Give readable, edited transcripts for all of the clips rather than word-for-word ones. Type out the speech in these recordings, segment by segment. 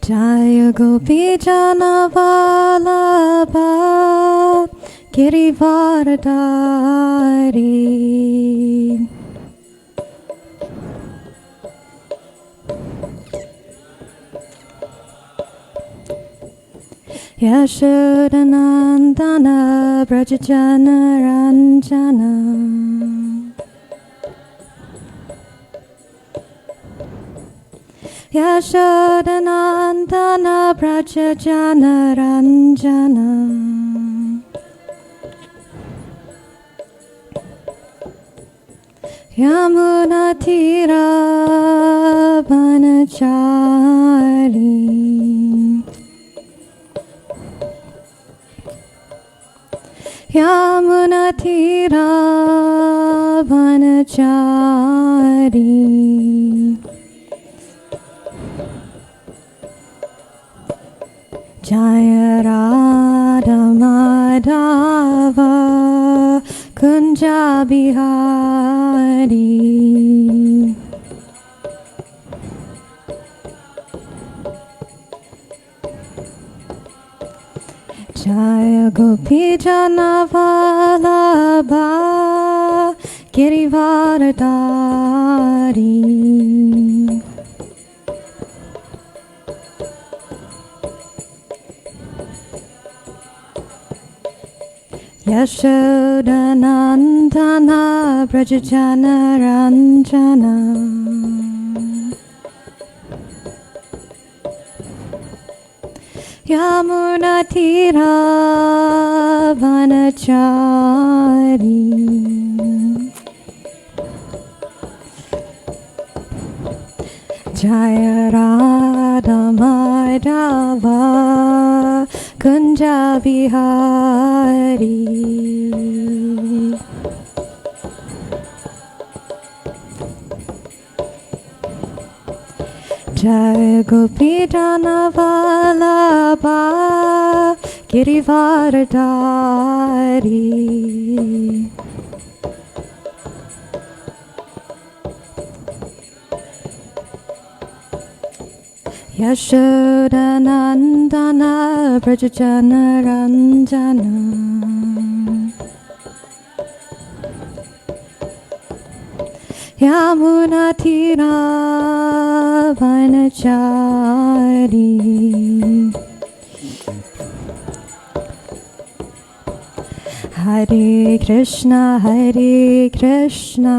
Jaya Gopi Jana Vallabha Girivaradari. Yashodanandana Brajajana Ranjana. Yashodanandana Brajajana Ranjana. Yamuna Tira Vanachari. Yamuna Tira Vanachari. Jaya Radha Madhava Kunja Bihari. Jaya Gopi Jana Vallabha Girivaradari. Yashodanandana Brajajana Ranjana. Yamuna Tira Vanachari. Jaya Radha Madhava Kunja Bihari. Jaya Gopi Jana Vallabha Girivaradari. Yashodanandana Brajajana Ranjana. Yamuna Tira Vanachari. Hare Krishna, Hare Krishna,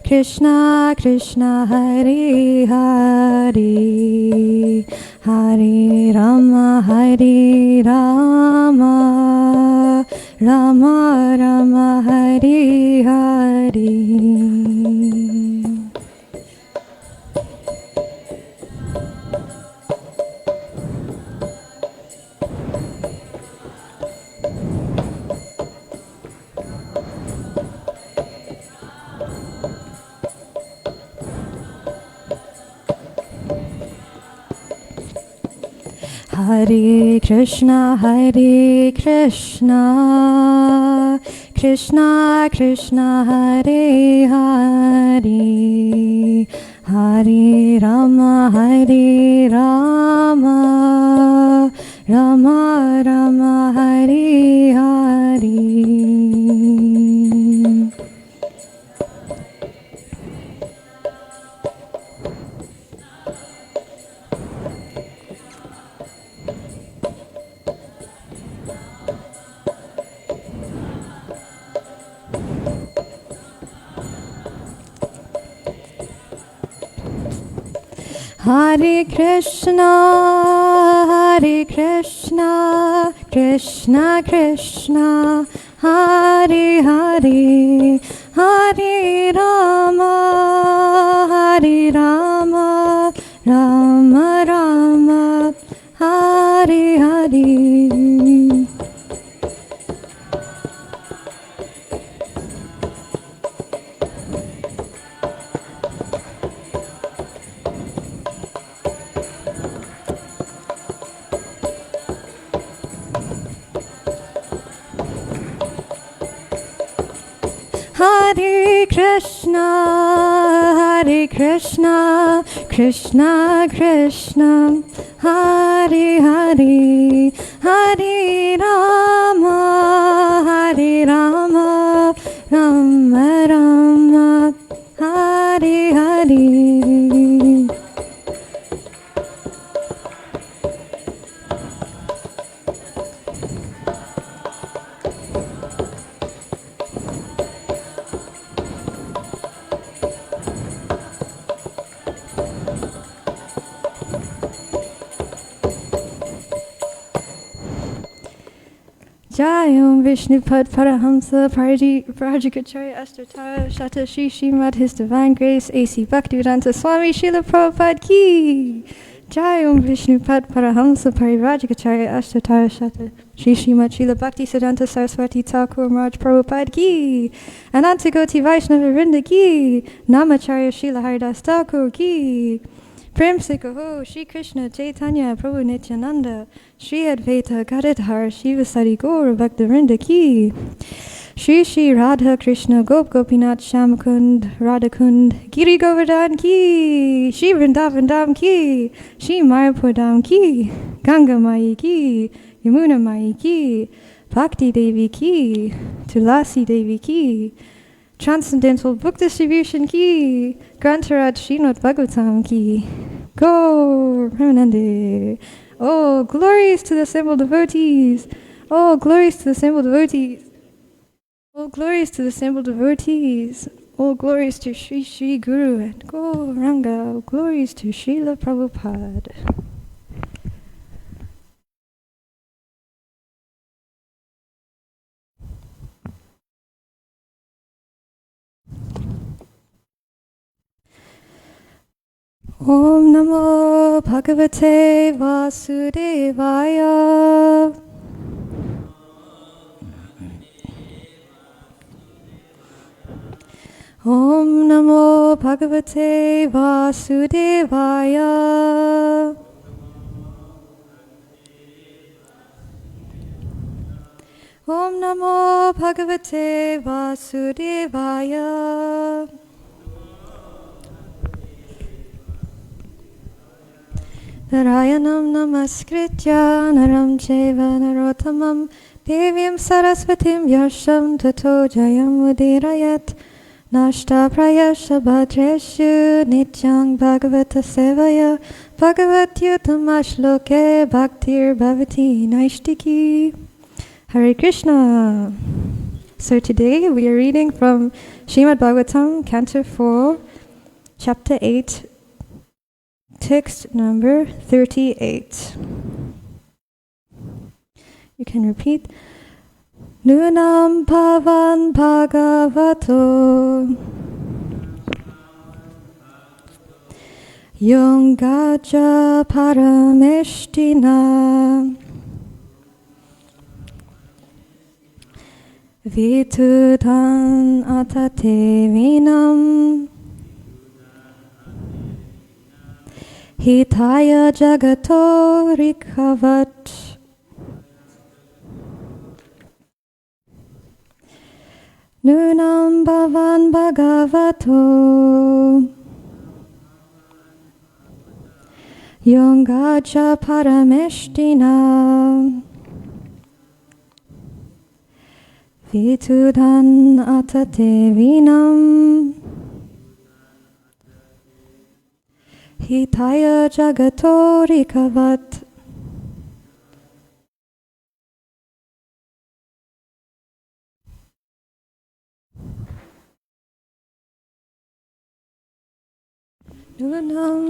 Krishna Krishna, Hare Hare, Hare Rama, Hare Rama, Rama Rama, Hare Hare. Hare Krishna, Hare Krishna, Krishna Krishna, Hare Hare, Hare Rama, Hare Rama, Rama Rama, Hare Hare. Hare Krishna, Hare Krishna, Krishna Krishna, Hare Hare, Hare Rama, Hare Rama, Rama Rama, Hare Hare. Hare Krishna, Hare Krishna, Krishna Krishna, Hare Hare, Hare Rama, Hare Rama, Rama Rama, Hare Hare. Jai Om Vishnupad Parahamsa Parajikacharya Ashtatara Shata Shri Srimad His Divine Grace A.C. Bhaktivedanta Swami Srila Prabhupada Ki. Jai Om Vishnupad Parahamsa Parajikacharya Ashtatara Shata Shri Srimad Srila Bhaktisiddhanta Saraswati Thakur Maharaj Prabhupada Ki. Anantakoti Vaishnava Vrinda Ki. Namacharya Srila Haridas Thakur Ki. Prem se kaho Shri Krishna Chaitanya Prabhu Nityananda Shri Advaita Gadadhar Shivasari Gaur Bhaktivinoda Ki. Shri Shri Radha Krishna Gop Gopinath Shamakund Radhakund Giri Govardhan Ki. Shri Vrindavan Dham Ki. Shri Mayapur Dham Ki. Ganga Mai Ki. Yamuna Mai Ki. Bhakti Devi Ki. Tulasi Devi Ki. Transcendental Book Distribution Ki. Grantaraj Srimad Bhagavatam Ki. Go Ramanande. Oh, glories to the assembled devotees. Oh, glories to the assembled devotees. Oh, glories to the assembled devotees. Oh, glories to Sri Sri Guru and Go Ranga. Oh, glories to Srila Prabhupada. Om Namo Bhagavate Vasudevaya. Om Namo Bhagavate Vasudevaya. Om Namo Bhagavate Vasudevaya. Narayanam namaskritya naram cheva narottamam devim sarasvatim vyasham tato jayam udirayat nashta prayasha bhadreshu nityang bhagavata sevaya bhagavatyutamashloke bhaktir bhavati naishtiki. Hare Krishna. So today we are reading from Srimad Bhagavatam, Canto 4, Chapter 8, Text number 38. You can repeat. Nunam bhavan bhagavato yongaja parameshtina vitudan atate vinam hitaya jagato rikavat. Nunam bhavan bhagavato yongacha parameshtina vitudan atate vinam hitaya jagato rikavat. Nunam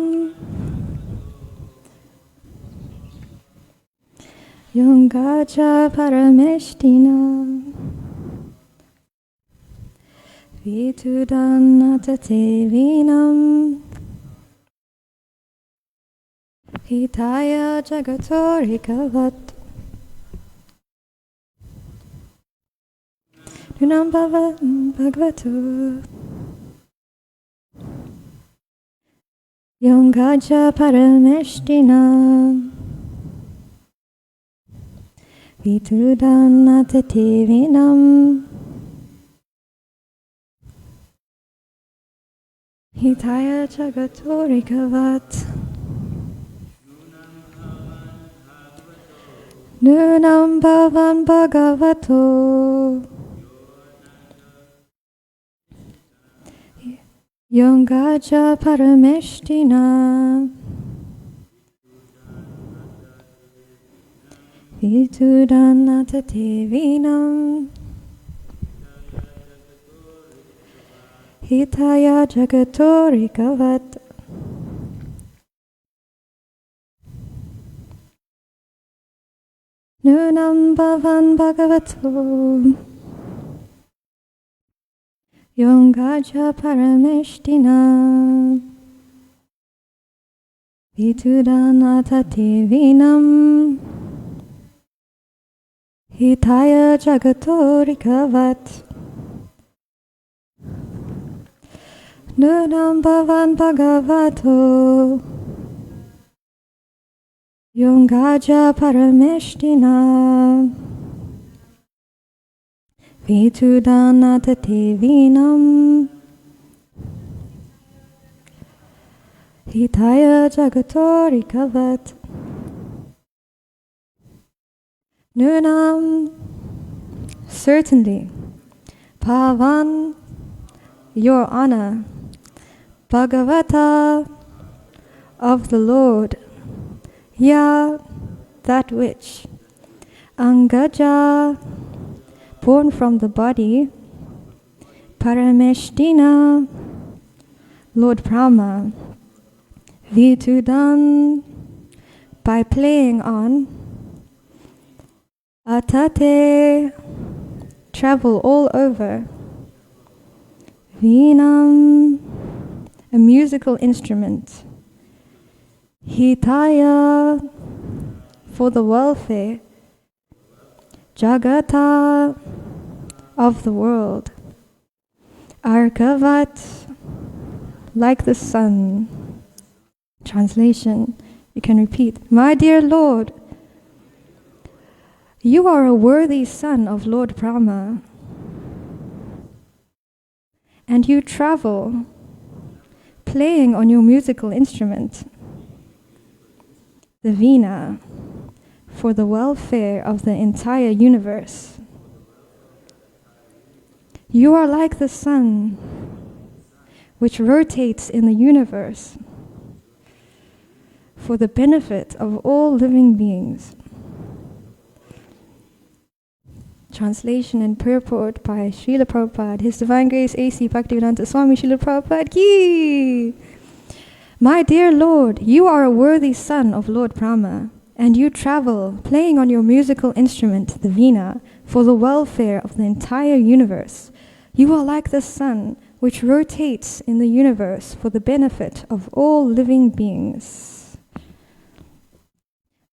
yongacha parameshtina vitudan atate vinam hitaya jagato rikavat. Nunam bhavan bhagavato yongaja parameshtina vitudan atate vinam Hitaya Jagatorikavat Nunam Bhavan Bhagavato Yongaja Parameshtina Vitudanata Devinam Hitaya Jagatorikavat Nunam Bhavan Bhagavato Yongaja Parameshtina Vitudanata Devinam Hitaya Jagatorikavat Nunam Bhavan Bhagavato Yongaja Parameshtina Vitudanata Devinam Hitaya Jagatorikavat Nunam, certainly, Pavan, your honor, Bhagavata, of the Lord, Ya, that which, Angaja, born from the body, Parameshtina, Lord Brahma, Vitudan, by playing on, Atate, travel all over, Vinam, a musical instrument, Hitaya, for the welfare, Jagata, of the world, Arkavat, like the sun. Translation, you can repeat. My dear Lord, you are a worthy son of Lord Brahma, and you travel playing on your musical instrument, the veena, for the welfare of the entire universe. You are like the sun, which rotates in the universe for the benefit of all living beings. Translation and purport by Srila Prabhupada, His Divine Grace A.C. Bhaktivedanta Swami Srila Prabhupada Ki! My dear Lord, you are a worthy son of Lord Brahma, and you travel, playing on your musical instrument, the veena, for the welfare of the entire universe. You are like the sun, which rotates in the universe for the benefit of all living beings.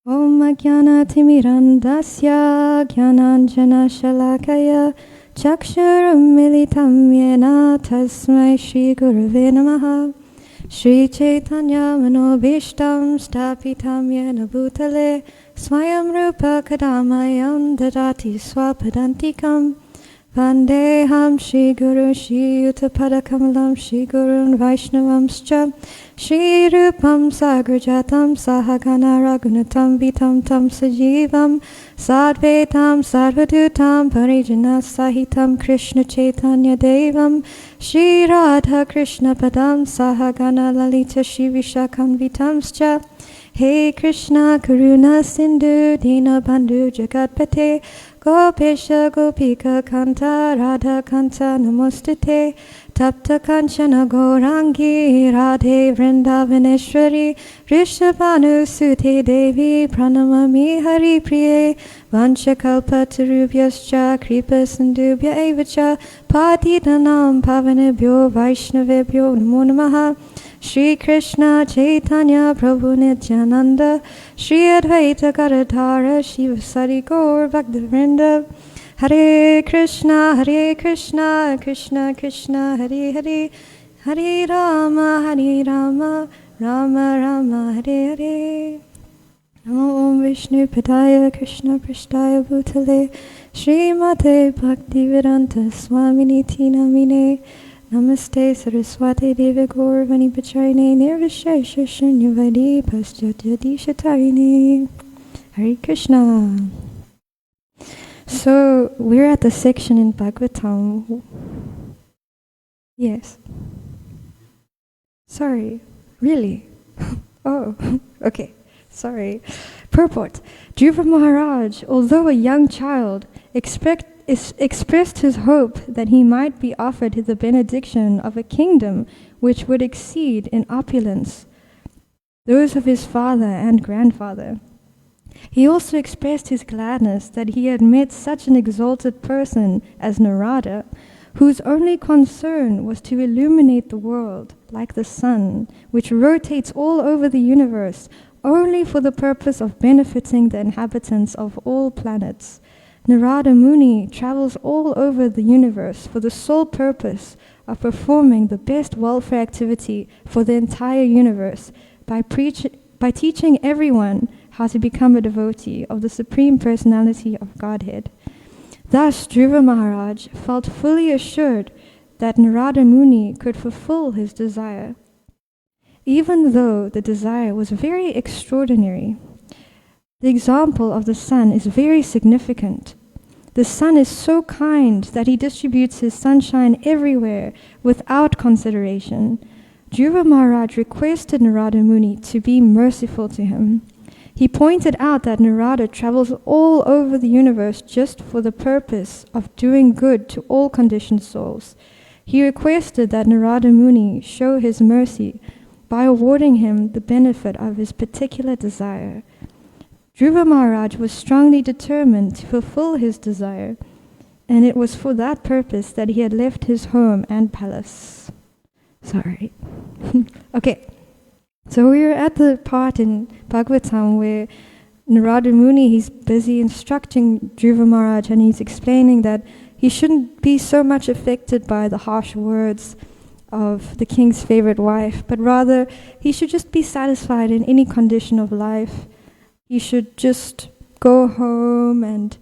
Om Jnana Timirandasya Jnananjana Shalakaya Chakshuram Militam Yena Tasmai Shri Gurave Namaha Shri Chaitanya Manobishtam Stapitam Yena Bhutale Swayam Rupa Kadamayam Dadati Swapadantikam Vandeham Shri Guru Shri Uttapada Kamalam Shri Gurun Vaishnavamscha Shri Rupam Sagrajatam Sahagana Ragunatam Vitam Tam Sajivam Sadvetam Sarvadutam Parijana Sahitam Krishna Chaitanya Devam Shri Radha Krishna Padam Sahagana Lalita Shri Vishakam Vitamscha Hey Krishna Karuna Sindhu Dina Bandhu Jagatpate Gopesha Gopika Kanta Radha Kanta Namostate Tapta Kanchana Gaurangi Radhe Vrindavaneshwari Rishabhanu Sute Devi Pranamami Hari Priye Vanchakalpa Tarubhyascha Kripa Sindhubhya Evacha Patitanam Pavanebhyo Vaishnavebhyo Namo Namaha Shri Krishna Chaitanya Prabhu Nityananda Shri Advaita Gadadhara Shivasari Gaur Bhaktivinoda Hare Krishna Krishna Krishna Hare Hare Hare Rama Rama Rama Hare Hare Namo Om Vishnu Padaya Krishna Prasthaya Bhutale Srimate Bhaktivedanta Swamini Namine Namaste Saraswati Devi Gauravani Pacharine Nirvishesha Shunyavadi Paschatya Hare Krishna. So we're at the section in Bhagavatam. Yes. Sorry. Really? Oh, okay. Sorry. Purport. Dhruva Maharaj, although a young child, expressed his hope that he might be offered the benediction of a kingdom which would exceed in opulence those of his father and grandfather. He also expressed his gladness that he had met such an exalted person as Narada, whose only concern was to illuminate the world like the sun, which rotates all over the universe only for the purpose of benefiting the inhabitants of all planets. Narada Muni travels all over the universe for the sole purpose of performing the best welfare activity for the entire universe by teaching everyone how to become a devotee of the Supreme Personality of Godhead. Thus, Dhruva Maharaj felt fully assured that Narada Muni could fulfill his desire, even though the desire was very extraordinary. The example of the sun is very significant. The sun is so kind that he distributes his sunshine everywhere without consideration. Dhruva Maharaj requested Narada Muni to be merciful to him. He pointed out that Narada travels all over the universe just for the purpose of doing good to all conditioned souls. He requested that Narada Muni show his mercy by awarding him the benefit of his particular desire. Dhruva Maharaj was strongly determined to fulfill his desire, and it was for that purpose that he had left his home and palace. Sorry. Okay. So we're at the part in Bhagavatam where Narada Muni, he's busy instructing Dhruva Maharaj, and he's explaining that he shouldn't be so much affected by the harsh words of the king's favorite wife, but rather he should just be satisfied in any condition of life. He should just go home and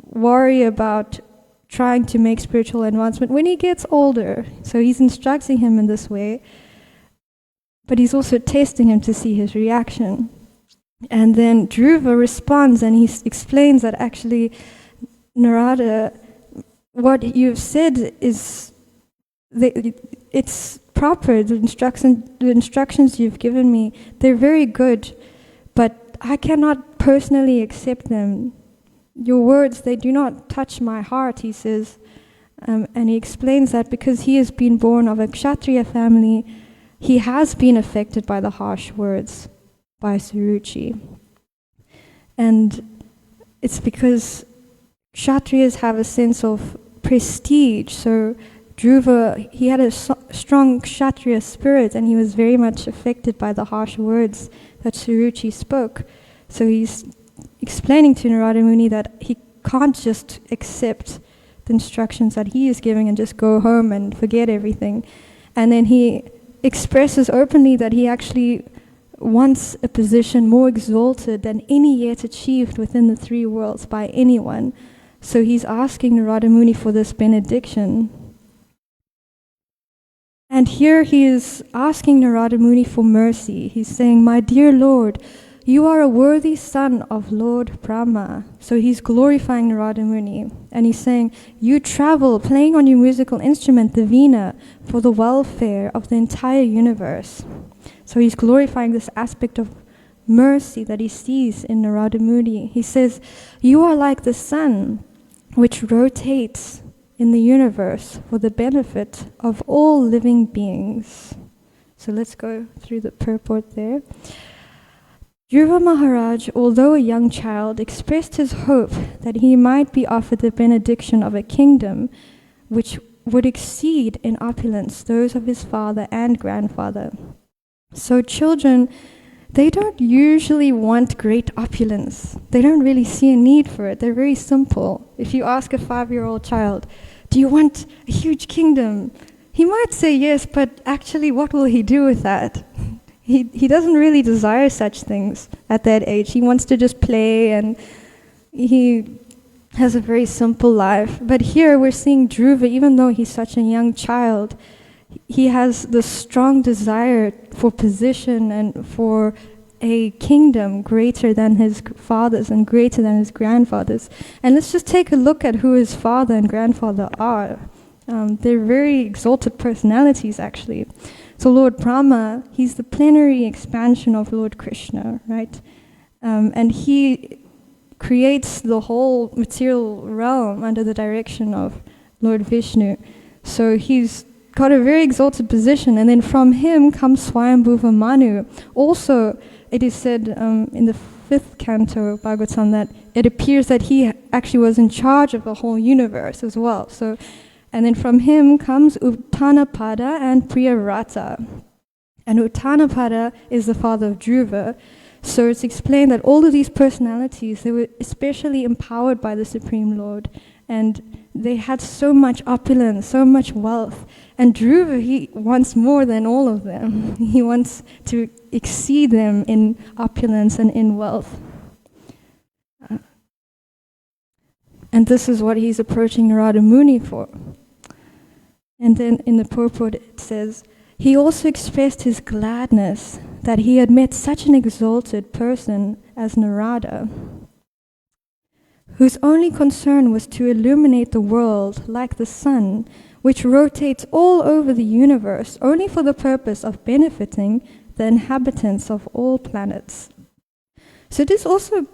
worry about trying to make spiritual advancement when he gets older. So he's instructing him in this way. But he's also testing him to see his reaction. And then Dhruva responds and he explains that actually, Narada, what you've said is, it's proper. The instructions you've given me, they're very good, but I cannot personally accept them. Your words, they do not touch my heart, he says. And he explains that because he has been born of a Kshatriya family, he has been affected by the harsh words by Suruchi. And it's because Kshatriyas have a sense of prestige. So Dhruva, he had a strong Kshatriya spirit, and he was very much affected by the harsh words that Suruchi spoke. So he's explaining to Narada Muni that he can't just accept the instructions that he is giving and just go home and forget everything. And then he expresses openly that he actually wants a position more exalted than any yet achieved within the three worlds by anyone. So he's asking Narada Muni for this benediction. And here he is asking Narada Muni for mercy. He's saying, "My dear Lord, you are a worthy son of Lord Brahma." So he's glorifying Narada Muni. And he's saying, you travel playing on your musical instrument, the veena, for the welfare of the entire universe. So he's glorifying this aspect of mercy that he sees in Narada Muni. He says, you are like the sun, which rotates in the universe for the benefit of all living beings. So let's go through the purport there. Dhruva Maharaj, although a young child, expressed his hope that he might be offered the benediction of a kingdom which would exceed in opulence those of his father and grandfather. So children, they don't usually want great opulence. They don't really see a need for it. They're very simple. If you ask a 5-year-old child, do you want a huge kingdom? He might say yes, but actually what will he do with that? He doesn't really desire such things at that age. He wants to just play, and he has a very simple life. But here we're seeing Dhruva, even though he's such a young child, he has the strong desire for position and for a kingdom greater than his father's and greater than his grandfather's. And let's just take a look at who his father and grandfather are. They're very exalted personalities, actually. So Lord Brahma, he's the plenary expansion of Lord Krishna, right? And he creates the whole material realm under the direction of Lord Vishnu. So he's got a very exalted position, and then from him comes Swayambhuva Manu. Also, it is said in the 5th canto of Bhagavatam that it appears that he actually was in charge of the whole universe as well. So, and then from him comes Uttanapada and Priyavrata. And Uttanapada is the father of Dhruva. So it's explained that all of these personalities, they were especially empowered by the Supreme Lord, and they had so much opulence, so much wealth. And Dhruva, he wants more than all of them. He wants to exceed them in opulence and in wealth. And this is what he's approaching Narada Muni for. And then in the purport it says, he also expressed his gladness that he had met such an exalted person as Narada, whose only concern was to illuminate the world like the sun, which rotates all over the universe only for the purpose of benefiting the inhabitants of all planets. So it is also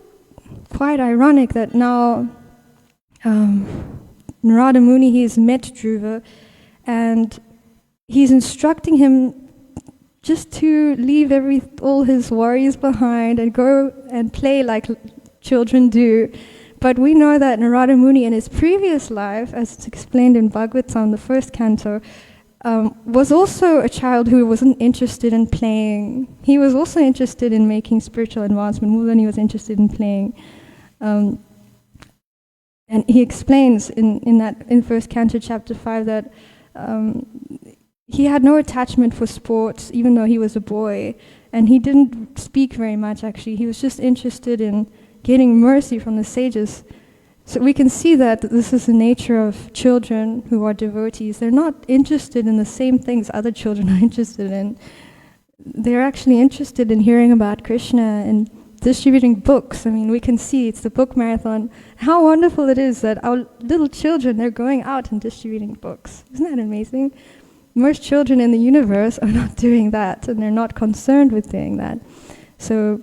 quite ironic that now Narada Muni, he has met Dhruva, and he's instructing him just to leave all his worries behind and go and play like children do. But we know that Narada Muni in his previous life, as it's explained in Bhagavatam, the 1st canto, was also a child who wasn't interested in playing. He was also interested in making spiritual advancement more than he was interested in playing. And he explains in 1st canto, chapter 5, that he had no attachment for sports, even though he was a boy, and he didn't speak very much, actually. He was just interested in getting mercy from the sages. So we can see that this is the nature of children who are devotees. They're not interested in the same things other children are interested in. They're actually interested in hearing about Krishna and distributing books. I mean, we can see it's the book marathon. How wonderful it is that our little children, they're going out and distributing books. Isn't that amazing? Most children in the universe are not doing that, and they're not concerned with doing that. So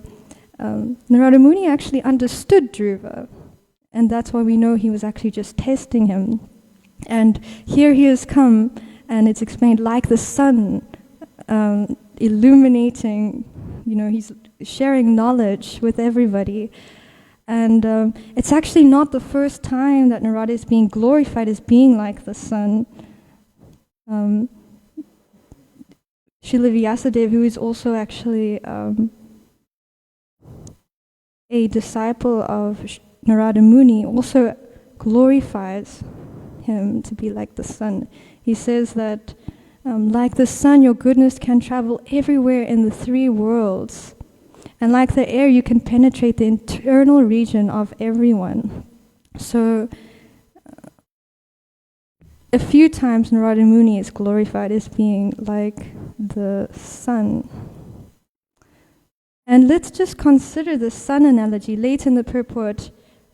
Narada Muni actually understood Dhruva, and that's why we know he was actually just testing him. And here he has come, and it's explained like the sun, illuminating, he's sharing knowledge with everybody. And it's actually not the first time that Narada is being glorified as being like the sun. Srila Vyasadeva, who is also actually a disciple of Narada Muni, also glorifies him to be like the sun. He says that, like the sun, your goodness can travel everywhere in the 3 worlds. And like the air, you can penetrate the internal region of everyone. So, a few times Narada Muni is glorified as being like the sun. And let's just consider the sun analogy. Late in the purport,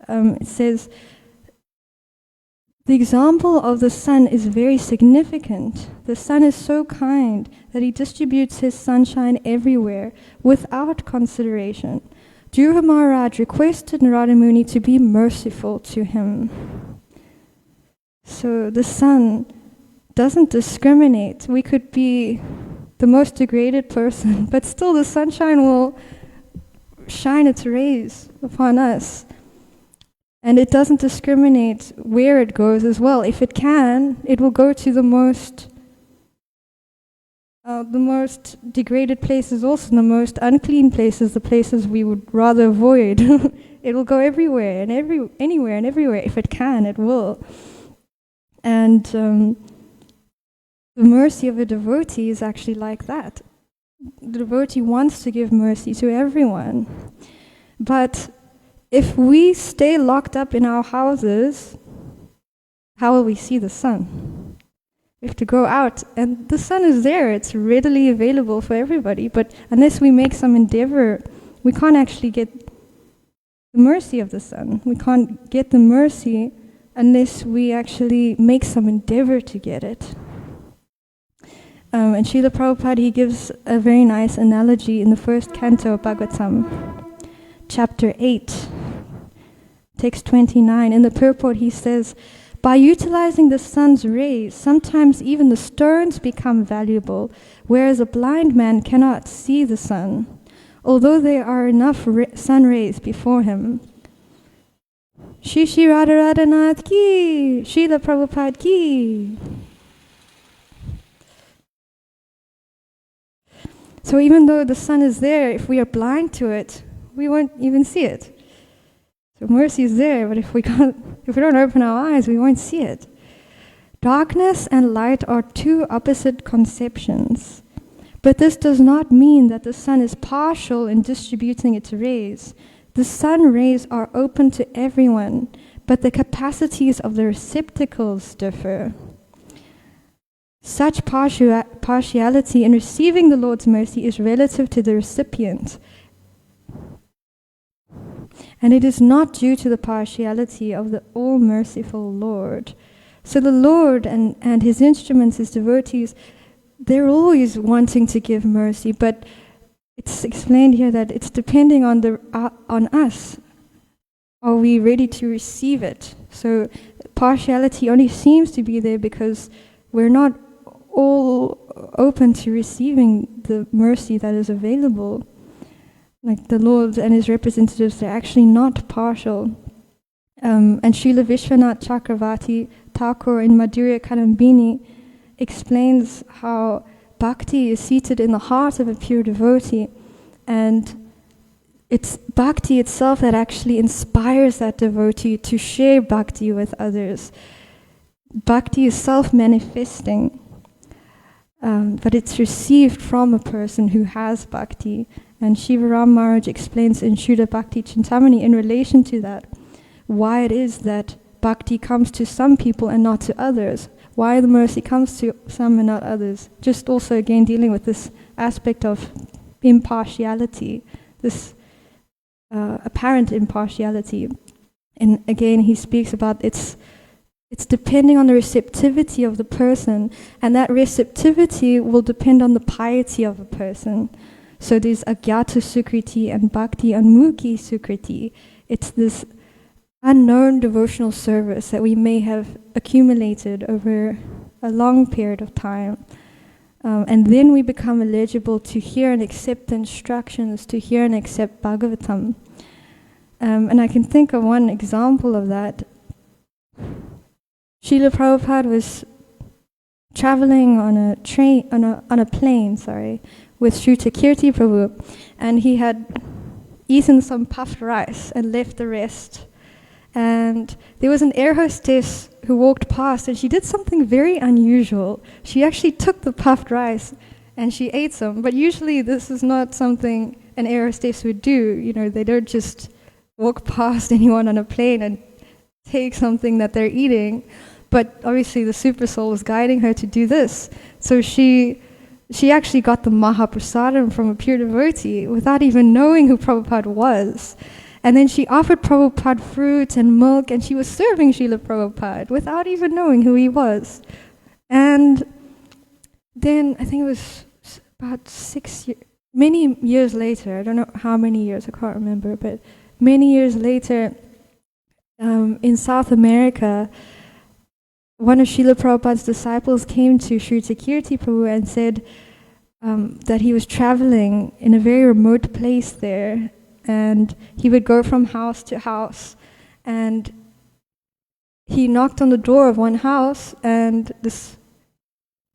it says, the example of the sun is very significant. The sun is so kind that he distributes his sunshine everywhere without consideration. Dhruva Maharaj requested Narada Muni to be merciful to him. So the sun doesn't discriminate. We could be the most degraded person, but still the sunshine will shine its rays upon us. And it doesn't discriminate where it goes as well. If it can, it will go to the most degraded places, also the most unclean places, the places we would rather avoid. It will go everywhere and anywhere and everywhere. If it can, it will. And the mercy of a devotee is actually like that. The devotee wants to give mercy to everyone. But if we stay locked up in our houses, how will we see the sun? We have to go out, and the sun is there. It's readily available for everybody. But unless we make some endeavor, we can't actually get the mercy of the sun. We can't get the mercy unless we actually make some endeavor to get it. And Srila Prabhupada, he gives a very nice analogy in the first canto of Bhagavatam, chapter 8, text 29. In the purport, he says, by utilizing the sun's rays, sometimes even the stones become valuable, whereas a blind man cannot see the sun, although there are enough sun rays before him. Shri Shri Radharanath ki, Srila Prabhupada ki. So even though the sun is there, if we are blind to it, we won't even see it. So mercy is there, but if we don't open our eyes, we won't see it. Darkness and light are two opposite conceptions. But this does not mean that the sun is partial in distributing its rays. The sun rays are open to everyone, but the capacities of the receptacles differ. Such partiality in receiving the Lord's mercy is relative to the recipient, and it is not due to the partiality of the all-merciful Lord. So the Lord and His instruments, His devotees, they're always wanting to give mercy, but it's explained here that it's depending on us. Are we ready to receive it? So partiality only seems to be there because we're not all open to receiving the mercy that is available. Like the Lord and His representatives, they're actually not partial. And Srila Vishwanath Chakravarti Thakur in Madhurya Kadambini explains how bhakti is seated in the heart of a pure devotee, and it's bhakti itself that actually inspires that devotee to share bhakti with others. Bhakti is self-manifesting, but it's received from a person who has bhakti. And Shivaram Maharaj explains in Shuddha Bhakti Chintamani in relation to that, why it is that bhakti comes to some people and not to others, why the mercy comes to some and not others. Just also again dealing with this aspect of impartiality, this apparent impartiality. And again he speaks about it's depending on the receptivity of the person, and that receptivity will depend on the piety of a person. So there's agyata sukriti and bhakti anmukhi sukriti. It's this unknown devotional service that we may have accumulated over a long period of time. And then we become eligible to hear and accept instructions, to hear and accept Bhagavatam. And I can think of one example of that. Srila Prabhupada was traveling on a plane, with Shruta Kirti Prabhu, and he had eaten some puffed rice and left the rest. And there was an air hostess who walked past, and she did something very unusual. She actually took the puffed rice and she ate some, but usually this is not something an air hostess would do. You know, they don't just walk past anyone on a plane and take something that they're eating. But obviously the Super Soul was guiding her to do this. So she actually got the Mahaprasadam from a pure devotee without even knowing who Prabhupada was. And then she offered Prabhupada fruit and milk, and she was serving Srila Prabhupada without even knowing who he was. And then I think it was about many years later, I don't know how many years, I can't remember, but many years later, in South America, one of Srila Prabhupada's disciples came to Shruta Kirti Prabhu and said that he was traveling in a very remote place there, and he would go from house to house, and he knocked on the door of one house, and this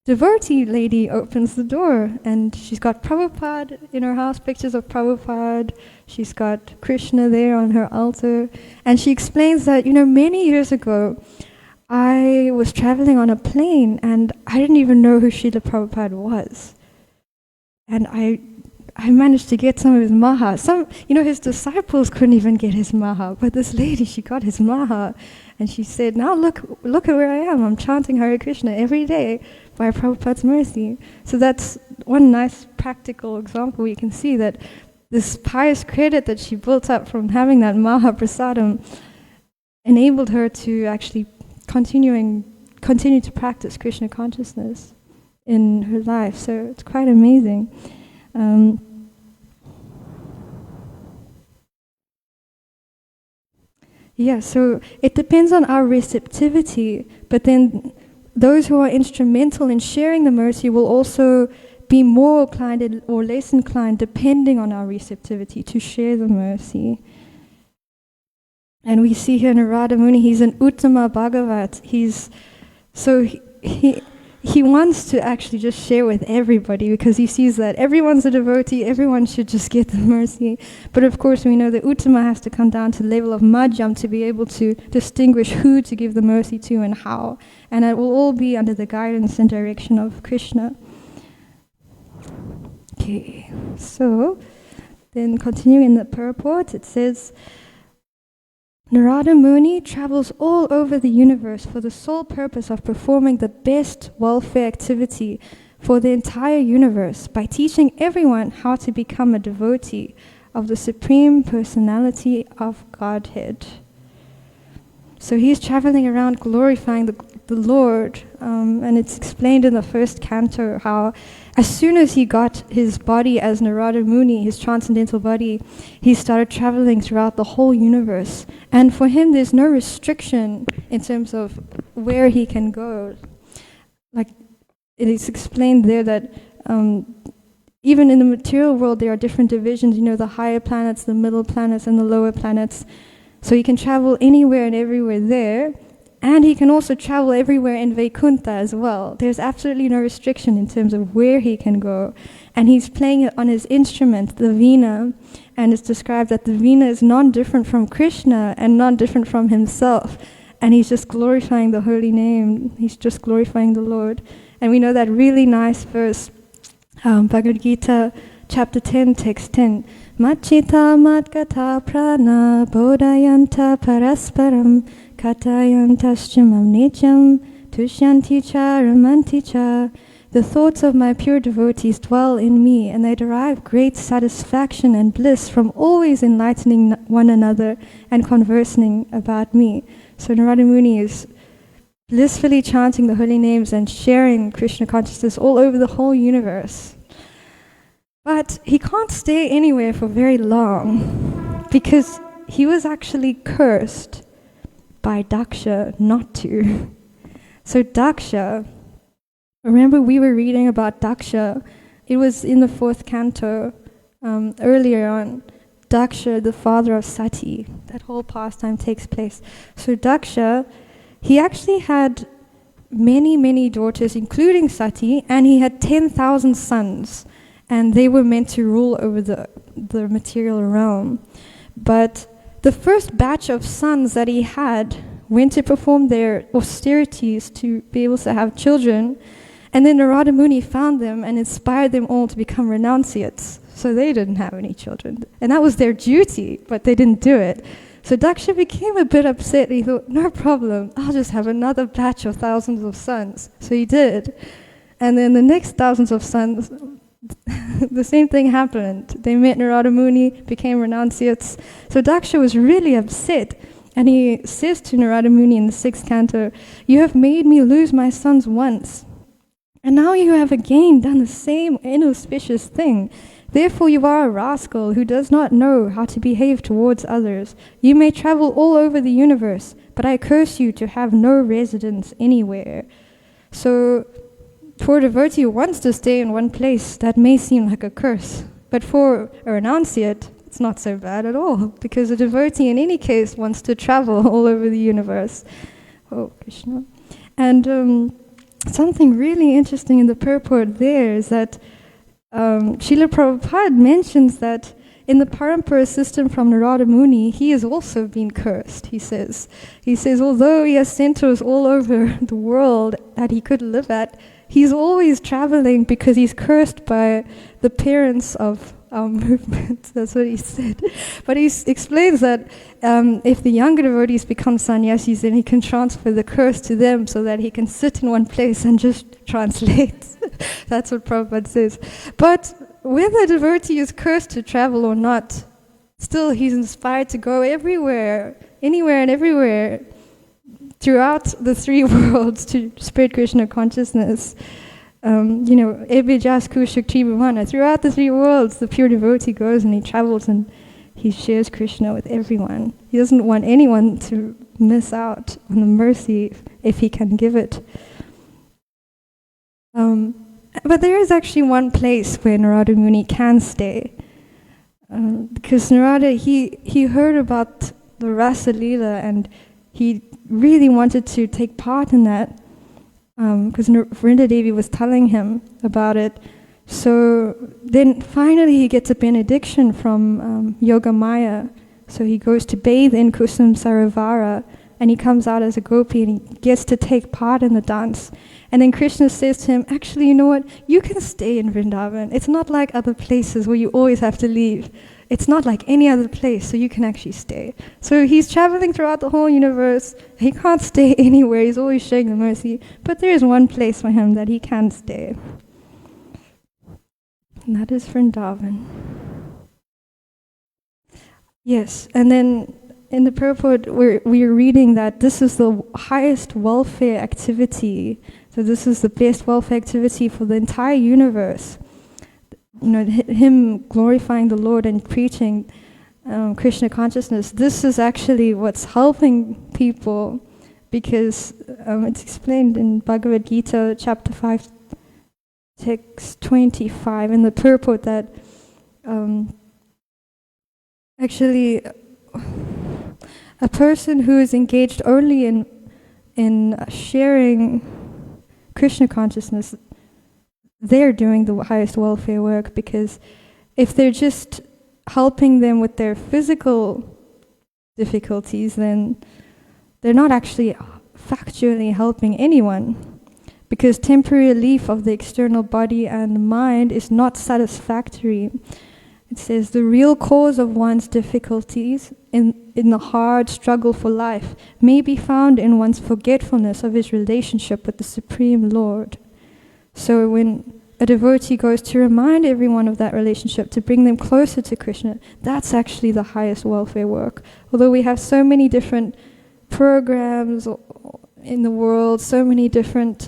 devotee lady opens the door, and she's got Prabhupada in her house, pictures of Prabhupada, she's got Krishna there on her altar, and she explains that, many years ago, I was traveling on a plane and I didn't even know who Srila Prabhupada was. And I I managed to get some of his maha. His disciples couldn't even get his maha, but this lady, she got his maha. And she said, now look at where I am. I'm chanting Hare Krishna every day by Prabhupada's mercy. So that's one nice practical example. You can see that this pious credit that she built up from having that maha prasadam enabled her to actually continue to practice Krishna consciousness in her life. So it's quite amazing. So it depends on our receptivity, but then those who are instrumental in sharing the mercy will also be more inclined or less inclined depending on our receptivity to share the mercy. And we see here Narada Muni, he's an Uttama Bhagavat. He wants to actually just share with everybody because he sees that everyone's a devotee, everyone should just get the mercy. But of course we know that Uttama has to come down to the level of Madhyam to be able to distinguish who to give the mercy to and how. And it will all be under the guidance and direction of Krishna. Okay, so then continuing in the purport, it says, Narada Muni travels all over the universe for the sole purpose of performing the best welfare activity for the entire universe by teaching everyone how to become a devotee of the Supreme Personality of Godhead. So he's traveling around glorifying the Lord, and it's explained in the first canto how as soon as he got his body as Narada Muni, his transcendental body, he started traveling throughout the whole universe. And for him, there's no restriction in terms of where he can go. Like it is explained there that even in the material world, there are different divisions, the higher planets, the middle planets, and the lower planets. So he can travel anywhere and everywhere there. And he can also travel everywhere in Vaikuntha as well. There's absolutely no restriction in terms of where he can go. And he's playing it on his instrument, the veena. And it's described that the veena is non-different from Krishna and non-different from himself. And he's just glorifying the holy name. He's just glorifying the Lord. And we know that really nice verse, Bhagavad Gita, chapter 10, text 10. Machita matkata prana bodhayanta parasparam Katayantaschamam nityam tushyanti cha ramanti cha. The thoughts of my pure devotees dwell in me, and they derive great satisfaction and bliss from always enlightening one another and conversing about me. So Narada Muni is blissfully chanting the holy names and sharing Krishna consciousness all over the whole universe. But he can't stay anywhere for very long because he was actually cursed by Daksha not to. So Daksha, remember we were reading about Daksha, it was in the 4th canto earlier on, Daksha, the father of Sati, that whole pastime takes place. So Daksha, he actually had many, many daughters, including Sati, and he had 10,000 sons, and they were meant to rule over the material realm. But the first batch of sons that he had went to perform their austerities to be able to have children, and then Narada Muni found them and inspired them all to become renunciates. So they didn't have any children. And that was their duty, but they didn't do it. So Daksha became a bit upset. He thought, no problem, I'll just have another batch of thousands of sons. So he did. And then the next thousands of sons, the same thing happened. They met Narada Muni, became renunciates. So Daksha was really upset. And he says to Narada Muni in the 6th canto, you have made me lose my sons once. And now you have again done the same inauspicious thing. Therefore you are a rascal who does not know how to behave towards others. You may travel all over the universe, but I curse you to have no residence anywhere. So for a devotee who wants to stay in one place, that may seem like a curse. But for a renunciate, it's not so bad at all, because a devotee in any case wants to travel all over the universe. Oh, Krishna. And something really interesting in the purport there is that Srila Prabhupada mentions that in the parampara system from Narada Muni, he has also been cursed, he says. He says, although he has centers all over the world that he could live at, he's always traveling because he's cursed by the parents of our movement. That's what he said. But he explains that if the younger devotees become sannyasis, then he can transfer the curse to them so that he can sit in one place and just translate. That's what Prabhupada says. But whether a devotee is cursed to travel or not, still he's inspired to go everywhere, anywhere and everywhere, throughout the three worlds to spread Krishna consciousness. Throughout the three worlds, the pure devotee goes and he travels and he shares Krishna with everyone. He doesn't want anyone to miss out on the mercy if he can give it. But there is actually one place where Narada Muni can stay. Because Narada, he heard about the Rasa Leela and he really wanted to take part in that. Because Vrinda Devi was telling him about it. So then finally he gets a benediction from Yoga Maya. So he goes to bathe in Kusum Saravara and he comes out as a gopi and he gets to take part in the dance. And then Krishna says to him, actually, you know what? You can stay in Vrindavan. It's not like other places where you always have to leave. It's not like any other place, so you can actually stay. So he's traveling throughout the whole universe. He can't stay anywhere. He's always showing the mercy. But there is one place for him that he can stay. And that is Vrindavan. Yes, and then in the purport, we're reading that this is the highest welfare activity. So this is the best welfare activity for the entire universe. Him glorifying the Lord and preaching Krishna consciousness. This is actually what's helping people, because it's explained in Bhagavad Gita, chapter 5, text 25, in the purport that actually a person who is engaged only in sharing Krishna consciousness, they're doing the highest welfare work, because if they're just helping them with their physical difficulties, then they're not actually factually helping anyone, because temporary relief of the external body and mind is not satisfactory. It says the real cause of one's difficulties in the hard struggle for life may be found in one's forgetfulness of his relationship with the Supreme Lord. So when a devotee goes to remind everyone of that relationship, to bring them closer to Krishna, that's actually the highest welfare work. Although we have so many different programs in the world, so many different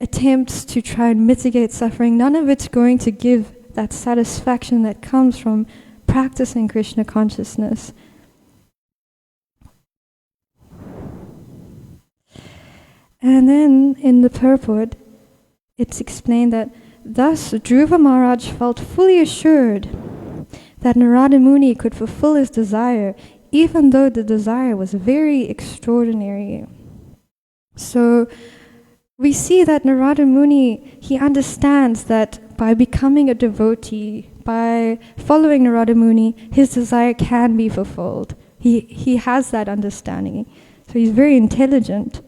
attempts to try and mitigate suffering, none of it's going to give that satisfaction that comes from practicing Krishna consciousness. And then in the purport, it's explained that thus Dhruva Maharaj felt fully assured that Narada Muni could fulfill his desire, even though the desire was very extraordinary. So we see that Narada Muni, he understands that by becoming a devotee, by following Narada Muni, his desire can be fulfilled. He has that understanding. So he's very intelligent.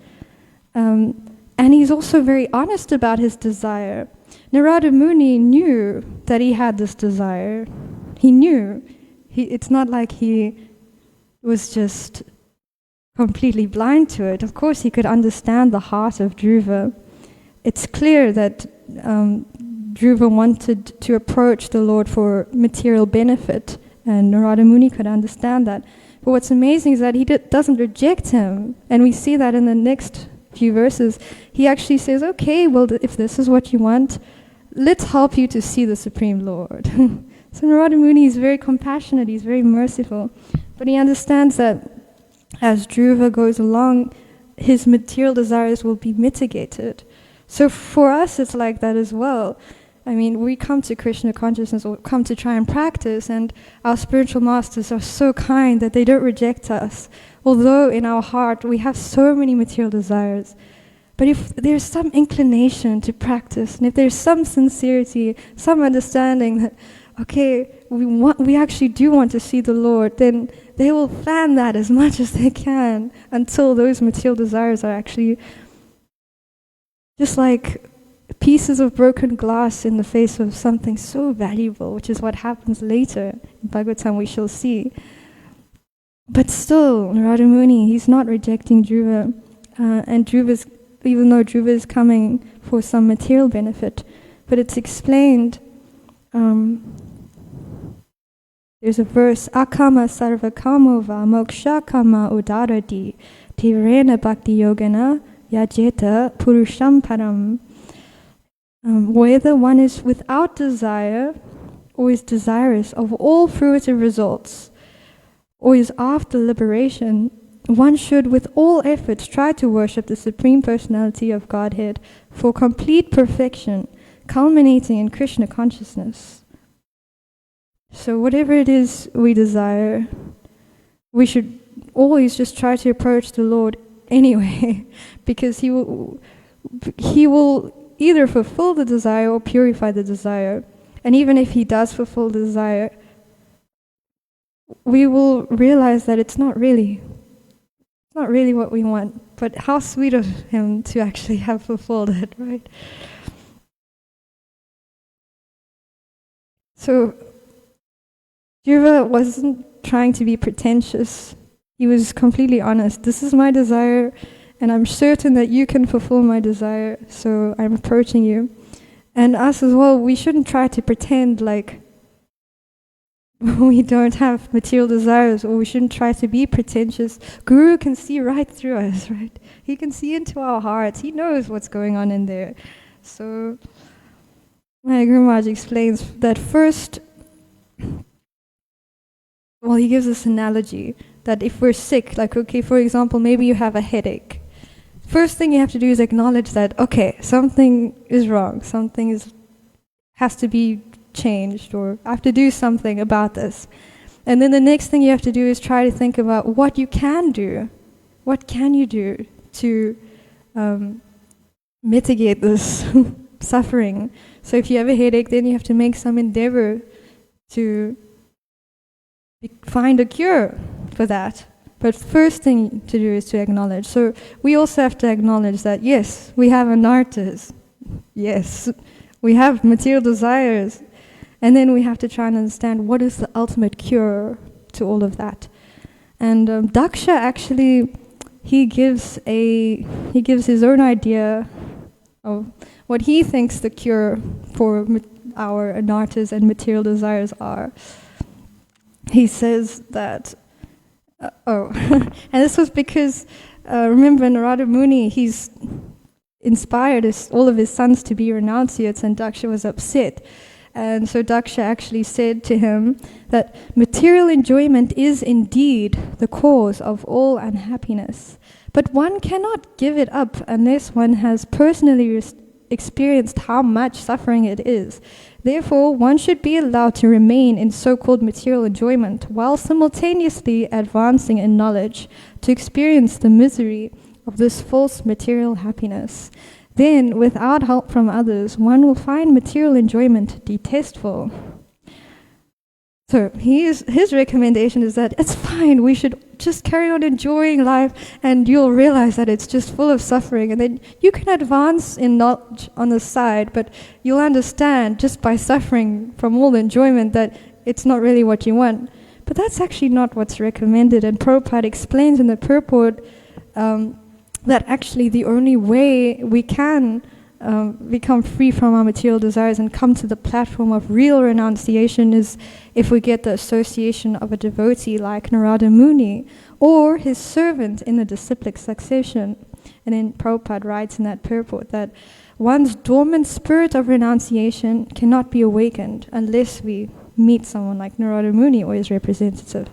And he's also very honest about his desire. Narada Muni knew that he had this desire. He knew. It's not like he was just completely blind to it. Of course, he could understand the heart of Dhruva. It's clear that Dhruva wanted to approach the Lord for material benefit, and Narada Muni could understand that. But what's amazing is that he doesn't reject him, and we see that in the next few verses. He actually says, okay, well, if this is what you want, let's help you to see the Supreme Lord. So Narada Muni is very compassionate, he's very merciful, but he understands that as Dhruva goes along, his material desires will be mitigated. So for us, it's like that as well. I mean, we come to Krishna consciousness or come to try and practice, and our spiritual masters are so kind that they don't reject us. Although in our heart we have so many material desires. But if there's some inclination to practice, and if there's some sincerity, some understanding that, okay, we actually do want to see the Lord, then they will plan that as much as they can until those material desires are actually just like pieces of broken glass in the face of something so valuable, which is what happens later. In Bhagavatam we shall see. But still, Narada Muni, he's not rejecting Dhruva. And Dhruva's, even though Dhruva is coming for some material benefit, but it's explained, there's a verse, Akama sarva kamo va moksha kama udarati tivrena bhakti yogana yajeta purusham param. Whether one is without desire or is desirous of all fruitive results or is after liberation, one should with all efforts try to worship the Supreme Personality of Godhead for complete perfection, culminating in Krishna consciousness. So whatever it is we desire, we should always just try to approach the Lord anyway, because He will either fulfill the desire or purify the desire. And even if He does fulfill the desire, we will realize that it's not really what we want. But how sweet of Him to actually have fulfilled it, right? So Dhruva wasn't trying to be pretentious. He was completely honest. This is my desire, and I'm certain that you can fulfill my desire, so I'm approaching you. And us as well, we shouldn't try to pretend like we don't have material desires, or we shouldn't try to be pretentious. Guru can see right through us, right? He can see into our hearts. He knows what's going on in there. So my Guru Maharaj explains that first, well, he gives this analogy that if we're sick, like, okay, for example, maybe you have a headache. First thing you have to do is acknowledge that, okay, something is wrong, has to be changed, or I have to do something about this. And then the next thing you have to do is try to think about what you can do. What can you do to mitigate this suffering? So if you have a headache, then you have to make some endeavor to find a cure for that. But first thing to do is to acknowledge. So we also have to acknowledge that, yes, we have anartas. Yes, we have material desires. And then we have to try and understand what is the ultimate cure to all of that. And Daksha actually, he gives his own idea of what he thinks the cure for our anartas and material desires are. He says that, and this was because, remember Narada Muni, he's inspired all of his sons to be renunciates, and Daksha was upset. And so Daksha actually said to him that material enjoyment is indeed the cause of all unhappiness, but one cannot give it up unless one has personally experienced how much suffering it is. Therefore, one should be allowed to remain in so-called material enjoyment while simultaneously advancing in knowledge to experience the misery of this false material happiness. Then, without help from others, one will find material enjoyment detestable. So his recommendation is that it's fine, we should just carry on enjoying life, and you'll realize that it's just full of suffering, and then you can advance in knowledge on the side, but you'll understand just by suffering from all the enjoyment that it's not really what you want. But that's actually not what's recommended, and Prabhupada explains in the purport that actually the only way we can become free from our material desires and come to the platform of real renunciation is if we get the association of a devotee like Narada Muni or his servant in the disciplic succession. And then Prabhupada writes in that purport that one's dormant spirit of renunciation cannot be awakened unless we meet someone like Narada Muni or his representative.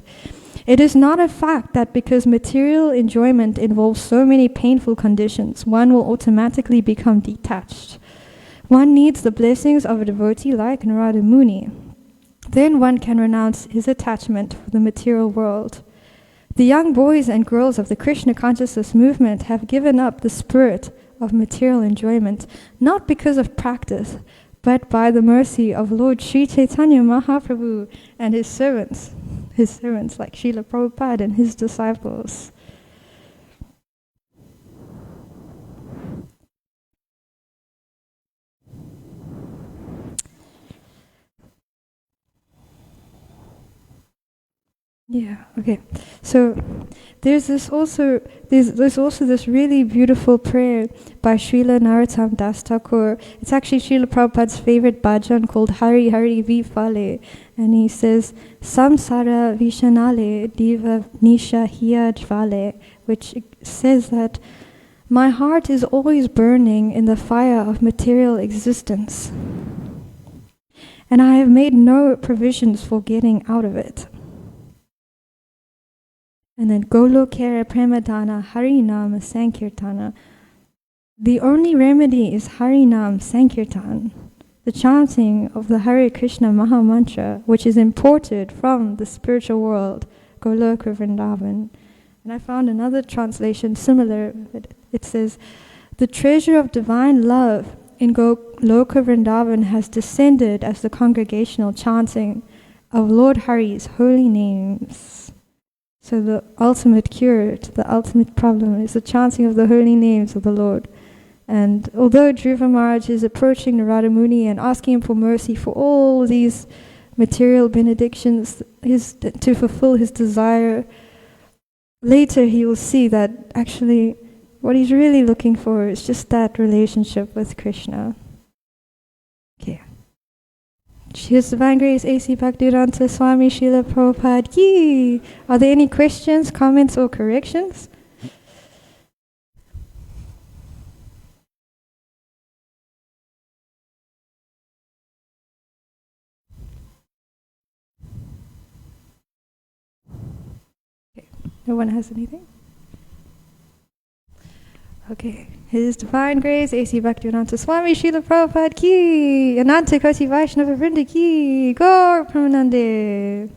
It is not a fact that because material enjoyment involves so many painful conditions, one will automatically become detached. One needs the blessings of a devotee like Narada Muni. Then one can renounce his attachment for the material world. The young boys and girls of the Krishna consciousness movement have given up the spirit of material enjoyment, not because of practice, but by the mercy of Lord Sri Chaitanya Mahaprabhu and his servants like Srila Prabhupada and his disciples. Yeah, okay. So there's also this really beautiful prayer by Srila Narottam Das Thakur. It's actually Srila Prabhupada's favorite bhajan called Hari Hari Vifale. And he says, Samsara Vishanale Diva Nisha Hiya Jvale, which says that my heart is always burning in the fire of material existence, and I have made no provisions for getting out of it. And then Golokera Premadana Harinam Sankirtana. The only remedy is Harinam Sankirtan, the chanting of the Hare Krishna Maha Mantra, which is imported from the spiritual world, Goloka Vrindavan. And I found another translation similar. It says, the treasure of divine love in Goloka Vrindavan has descended as the congregational chanting of Lord Hari's holy names. So the ultimate cure to the ultimate problem is the chanting of the holy names of the Lord. And although Dhruva Maharaj is approaching Narada Muni and asking him for mercy for all these material benedictions to fulfill his desire, later he will see that actually what he's really looking for is just that relationship with Krishna. Okay. His Divine Grace A.C. Bhaktivedanta Swami Srila Prabhupada Ki. Are there any questions, comments, or corrections? Okay. No one has anything? Okay. His Divine Grace A.C. Bhaktivedanta Swami Srila Prabhupada Ki. Ananta Koti Vaishnava Vrinda Ki. Gaur Pramanande.